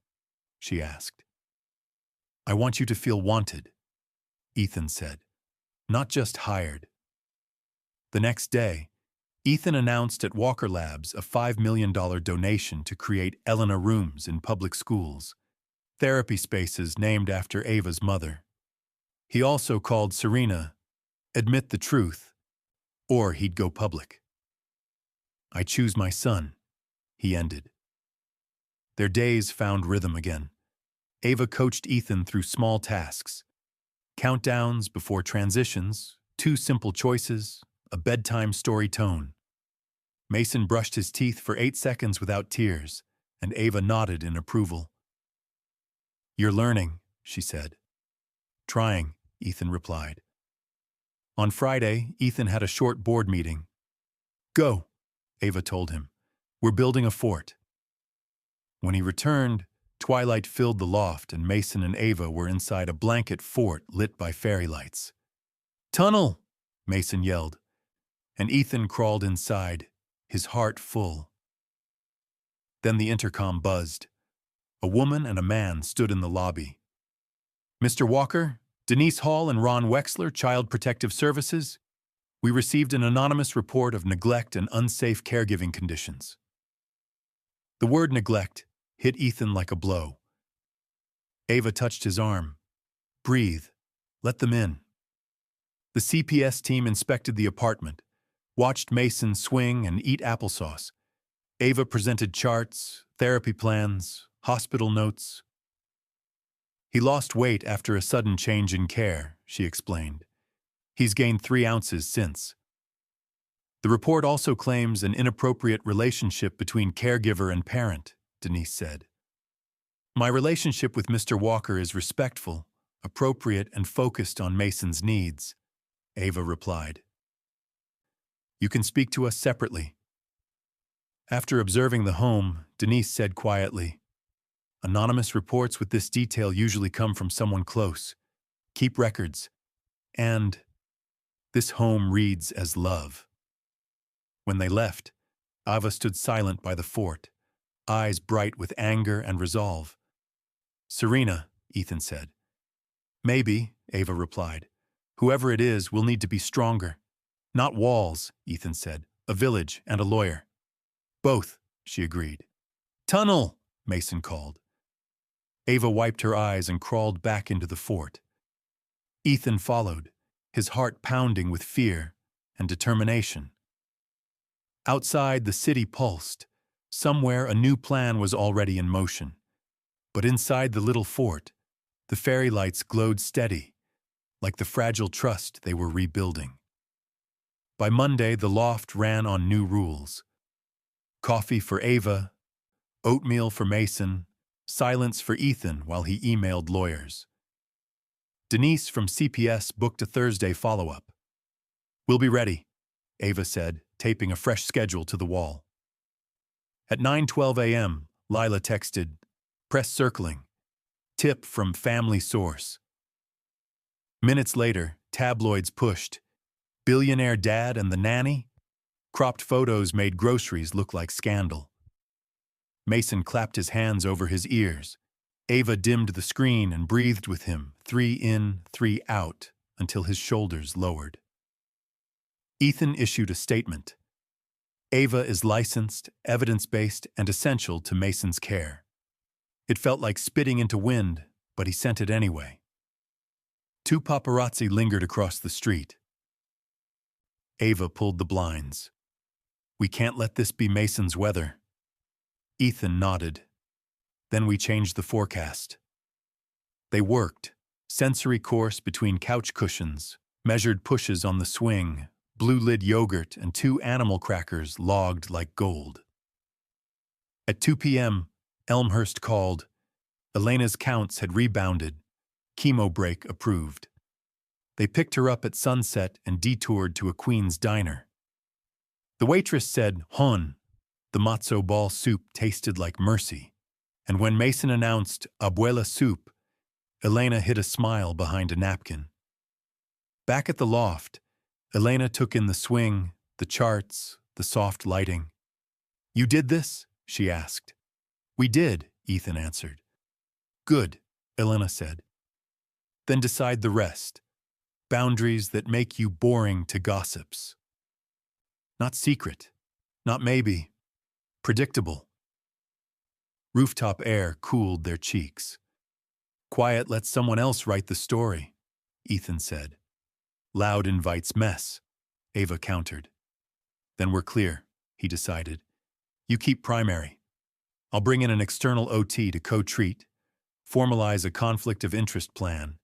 She asked. I want you to feel wanted, Ethan said, not just hired. The next day, Ethan announced at Walker Labs a $5 million donation to create Elena rooms in public schools, therapy spaces named after Ava's mother. He also called Serena, admit the truth, or he'd go public. I choose my son, he ended. Their days found rhythm again. Ava coached Ethan through small tasks. Countdowns before transitions, 2 simple choices, a bedtime story tone. Mason brushed his teeth for 8 seconds without tears, and Ava nodded in approval. You're learning, she said. Trying, Ethan replied. On Friday, Ethan had a short board meeting. Go, Ava told him. We're building a fort. When he returned, twilight filled the loft and Mason and Ava were inside a blanket fort lit by fairy lights. Tunnel, Mason yelled, and Ethan crawled inside, his heart full. Then the intercom buzzed. A woman and a man stood in the lobby. Mr. Walker, Denise Hall and Ron Wexler, Child Protective Services. We received an anonymous report of neglect and unsafe caregiving conditions. The word neglect hit Ethan like a blow. Ava touched his arm. Breathe. Let them in. The CPS team inspected the apartment, watched Mason swing and eat applesauce. Ava presented charts, therapy plans, hospital notes. He lost weight after a sudden change in care, she explained. He's gained 3 ounces since. The report also claims an inappropriate relationship between caregiver and parent, Denise said. My relationship with Mr. Walker is respectful, appropriate, and focused on Mason's needs, Ava replied. You can speak to us separately. After observing the home, Denise said quietly, Anonymous reports with this detail usually come from someone close. Keep records. And this home reads as love. When they left, Ava stood silent by the fort, eyes bright with anger and resolve. Serena, Ethan said. Maybe, Ava replied. Whoever it is will need to be stronger. Not walls, Ethan said. A village and a lawyer. Both, she agreed. Tunnel, Mason called. Ava wiped her eyes and crawled back into the fort. Ethan followed, his heart pounding with fear and determination. Outside, the city pulsed. Somewhere, a new plan was already in motion. But inside the little fort, the fairy lights glowed steady, like the fragile trust they were rebuilding. By Monday, the loft ran on new rules. Coffee for Ava, oatmeal for Mason, silence for Ethan while he emailed lawyers. Denise from CPS booked a Thursday follow-up. We'll be ready, Ava said, taping a fresh schedule to the wall. At 9:12 a.m., Lila texted, Press circling. Tip from family source. Minutes later, tabloids pushed. Billionaire dad and the nanny? Cropped photos made groceries look like scandal. Mason clapped his hands over his ears. Ava dimmed the screen and breathed with him, 3 in, 3 out, until his shoulders lowered. Ethan issued a statement. Ava is licensed, evidence-based, and essential to Mason's care. It felt like spitting into wind, but he sent it anyway. 2 paparazzi lingered across the street. Ava pulled the blinds. We can't let this be Mason's weather. Ethan nodded. Then we changed the forecast. They worked. Sensory course between couch cushions, measured pushes on the swing, blue-lid yogurt, and 2 animal crackers logged like gold. At 2 p.m., Elmhurst called. Elena's counts had rebounded. Chemo break approved. They picked her up at sunset and detoured to a Queen's diner. The waitress said, Hon. The matzo ball soup tasted like mercy. And when Mason announced Abuela soup, Elena hid a smile behind a napkin. Back at the loft, Elena took in the swing, the charts, the soft lighting. You did this? She asked. We did, Ethan answered. Good, Elena said. Then decide the rest. Boundaries that make you boring to gossips. Not secret, not maybe, predictable. Rooftop air cooled their cheeks. Quiet lets someone else write the story, Ethan said. Loud invites mess, Ava countered. Then we're clear, he decided. You keep primary. I'll bring in an external OT to co-treat, formalize a conflict of interest plan,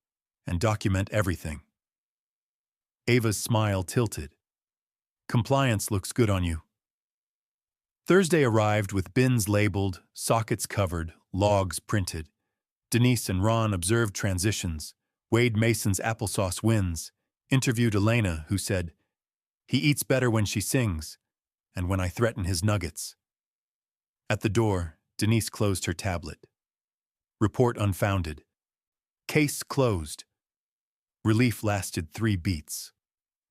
and document everything. Ava's smile tilted. Compliance looks good on you. Thursday arrived with bins labeled, sockets covered, logs printed. Denise and Ron observed transitions, weighed Mason's applesauce wins, interviewed Elena, who said, He eats better when she sings, and when I threaten his nuggets. At the door, Denise closed her tablet. Report unfounded. Case closed. Relief lasted 3 beats.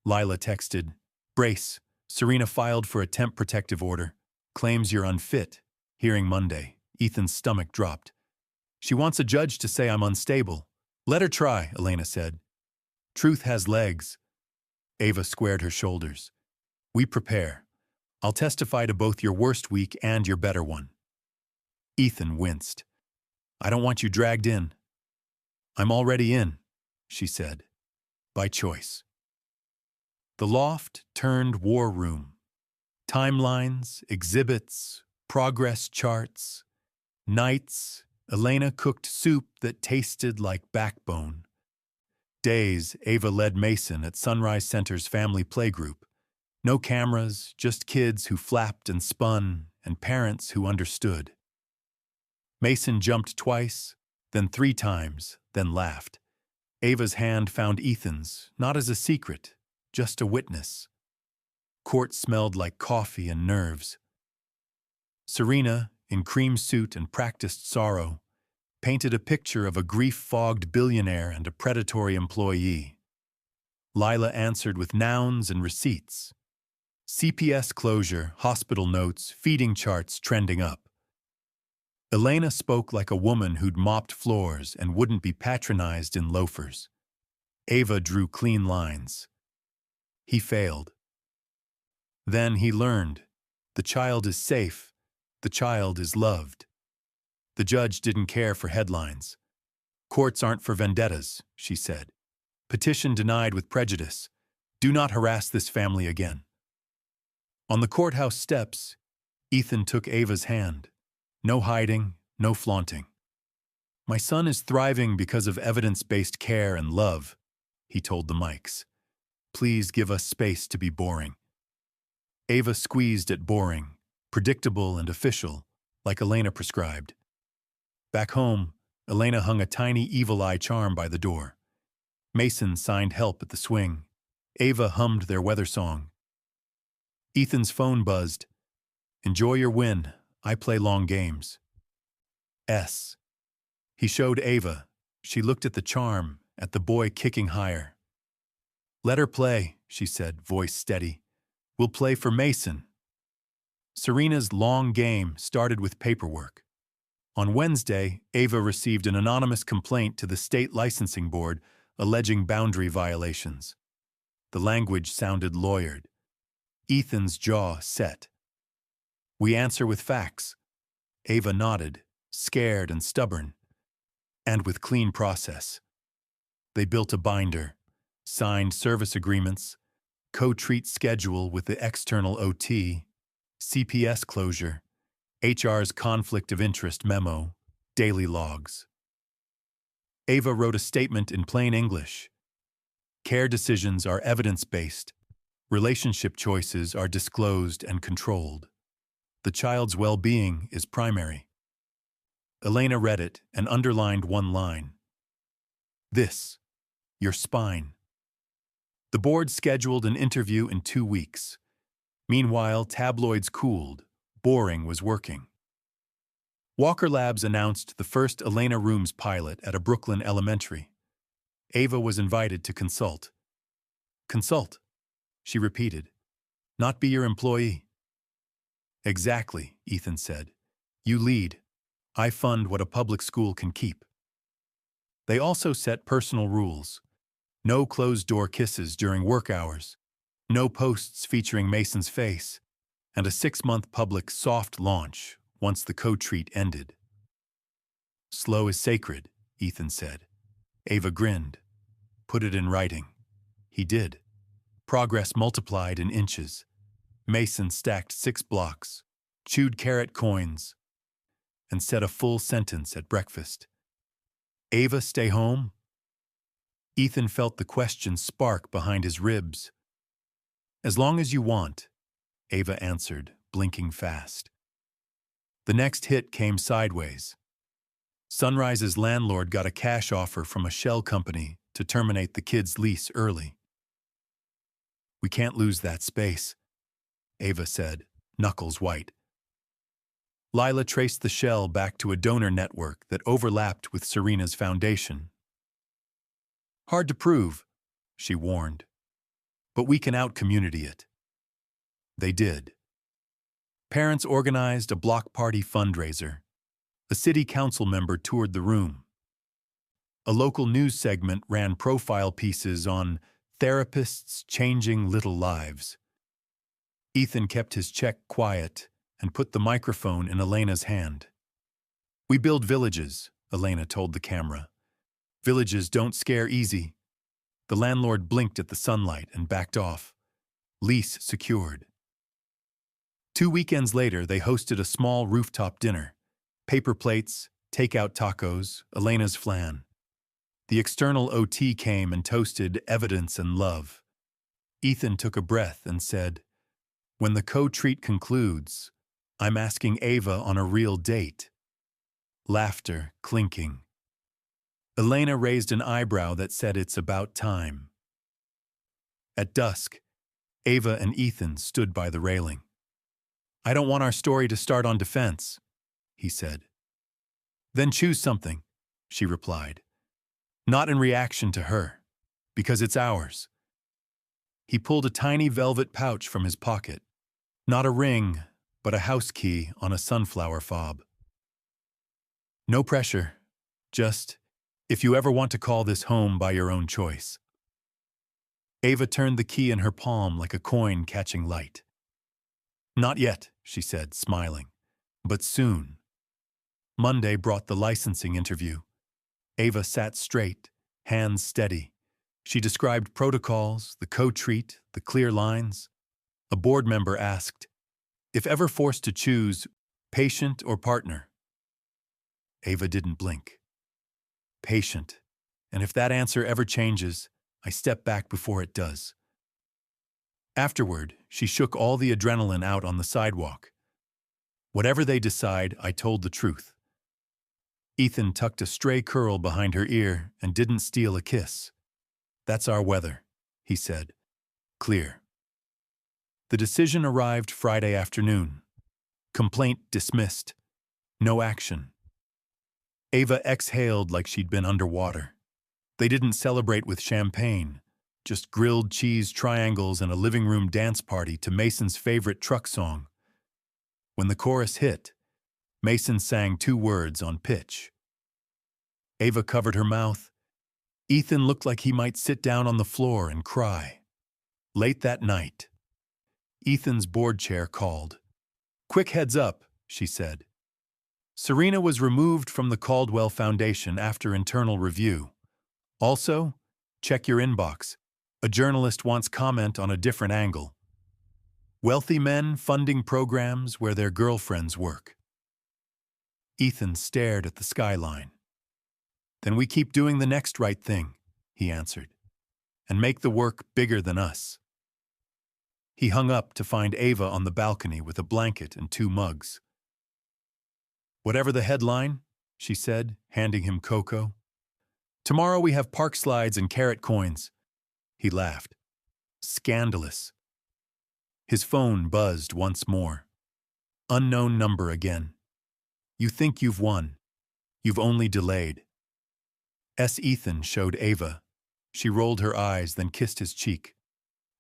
Lila texted, Brace, Serena filed for a temp protective order. Claims you're unfit. Hearing Monday. Ethan's stomach dropped. She wants a judge to say I'm unstable. Let her try, Elena said. Truth has legs. Ava squared her shoulders. We prepare. I'll testify to both your worst week and your better one. Ethan winced. I don't want you dragged in. I'm already in, she said, by choice. The loft turned war room. Timelines, exhibits, progress charts, nights. Elena cooked soup that tasted like backbone. Days, Ava led Mason at Sunrise Center's family playgroup. No cameras, just kids who flapped and spun, and parents who understood. Mason jumped twice, then 3 times, then laughed. Ava's hand found Ethan's, not as a secret, just a witness. Court smelled like coffee and nerves. Serena, in cream suit and practiced sorrow, painted a picture of a grief-fogged billionaire and a predatory employee. Lila answered with nouns and receipts. CPS closure, hospital notes, feeding charts trending up. Elena spoke like a woman who'd mopped floors and wouldn't be patronized in loafers. Ava drew clean lines. He failed. Then he learned. The child is safe. The child is loved. The judge didn't care for headlines. Courts aren't for vendettas, she said. Petition denied with prejudice. Do not harass this family again. On the courthouse steps, Ethan took Ava's hand. No hiding, no flaunting. My son is thriving because of evidence-based care and love, he told the mics. Please give us space to be boring. Ava squeezed at boring, predictable and official, like Elena prescribed. Back home, Elena hung a tiny evil eye charm by the door. Mason signed help at the swing. Ava hummed their weather song. Ethan's phone buzzed. Enjoy your win. I play long games. S. He showed Ava. She looked at the charm, at the boy kicking higher. Let her play, she said, voice steady. We'll play for Mason. Serena's long game started with paperwork. On Wednesday, Ava received an anonymous complaint to the state licensing board alleging boundary violations. The language sounded lawyered. Ethan's jaw set. We answer with facts. Ava nodded, scared and stubborn, and with clean process. They built a binder, signed service agreements, co-treat schedule with the external OT, CPS closure, HR's conflict of interest memo, daily logs. Ava wrote a statement in plain English. Care decisions are evidence-based. Relationship choices are disclosed and controlled. The child's well-being is primary. Elena read it and underlined one line. This, your spine. The board scheduled an interview in 2 weeks. Meanwhile, tabloids cooled. Boring was working. Walker Labs announced the first Elena Rooms pilot at a Brooklyn elementary. Ava was invited to consult. Consult, she repeated. Not be your employee. Exactly, Ethan said. You lead. I fund what a public school can keep. They also set personal rules. No closed-door kisses during work hours. No posts featuring Mason's face. And a 6-month public soft launch once the co-treat ended. Slow is sacred, Ethan said. Ava grinned. Put it in writing. He did. Progress multiplied in inches. Mason stacked 6 blocks, chewed carrot coins, and said a full sentence at breakfast. Ava stay home? Ethan felt the question spark behind his ribs. As long as you want, Ava answered, blinking fast. The next hit came sideways. Sunrise's landlord got a cash offer from a shell company to terminate the kid's lease early. We can't lose that space, Ava said, knuckles white. Lila traced the shell back to a donor network that overlapped with Serena's foundation. Hard to prove, she warned, but we can out-community it. They did. Parents organized a block party fundraiser. A city council member toured the room. A local news segment ran profile pieces on therapists changing little lives. Ethan kept his check quiet and put the microphone in Elena's hand. We build villages, Elena told the camera. Villages don't scare easy. The landlord blinked at the sunlight and backed off. Lease secured. 2 weekends later, they hosted a small rooftop dinner. Paper plates, takeout tacos, Elena's flan. The external OT came and toasted evidence and love. Ethan took a breath and said, When the co-treat concludes, I'm asking Ava on a real date. Laughter clinking. Elena raised an eyebrow that said it's about time. At dusk, Ava and Ethan stood by the railing. I don't want our story to start on defense, he said. Then choose something, she replied. Not in reaction to her, because it's ours. He pulled a tiny velvet pouch from his pocket. Not a ring, but a house key on a sunflower fob. No pressure, just if you ever want to call this home by your own choice. Ava turned the key in her palm like a coin catching light. Not yet, she said, smiling, but soon. Monday brought the licensing interview. Ava sat straight, hands steady. She described protocols, the co-treat, the clear lines. A board member asked, if ever forced to choose, patient or partner? Ava didn't blink. Patient, and if that answer ever changes, I step back before it does. Afterward, she shook all the adrenaline out on the sidewalk. Whatever they decide, I told the truth. Ethan tucked a stray curl behind her ear and didn't steal a kiss. That's our weather, he said. Clear. The decision arrived Friday afternoon. Complaint dismissed. No action. Ava exhaled like she'd been underwater. They didn't celebrate with champagne, just grilled cheese triangles and a living room dance party to Mason's favorite truck song. When the chorus hit, Mason sang 2 words on pitch. Ava covered her mouth. Ethan looked like he might sit down on the floor and cry. Late that night, Ethan's board chair called. Quick heads up, she said. Serena was removed from the Caldwell Foundation after internal review. Also, check your inbox. A journalist wants comment on a different angle. Wealthy men funding programs where their girlfriends work. Ethan stared at the skyline. Then we keep doing the next right thing, he answered, and make the work bigger than us. He hung up to find Ava on the balcony with a blanket and 2 mugs. Whatever the headline, she said, handing him cocoa. Tomorrow we have park slides and carrot coins. He laughed. Scandalous. His phone buzzed once more. Unknown number again. You think you've won. You've only delayed. Ethan showed Ava. She rolled her eyes, then kissed his cheek.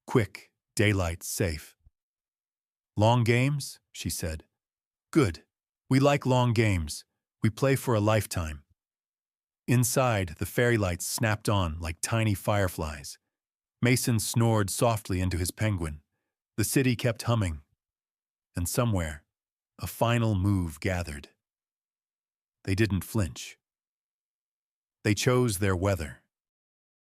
Quick, daylight, safe. Long games, she said. Good. We like long games. We play for a lifetime. Inside, the fairy lights snapped on like tiny fireflies. Mason snored softly into his penguin. The city kept humming. And somewhere, a final move gathered. They didn't flinch. They chose their weather.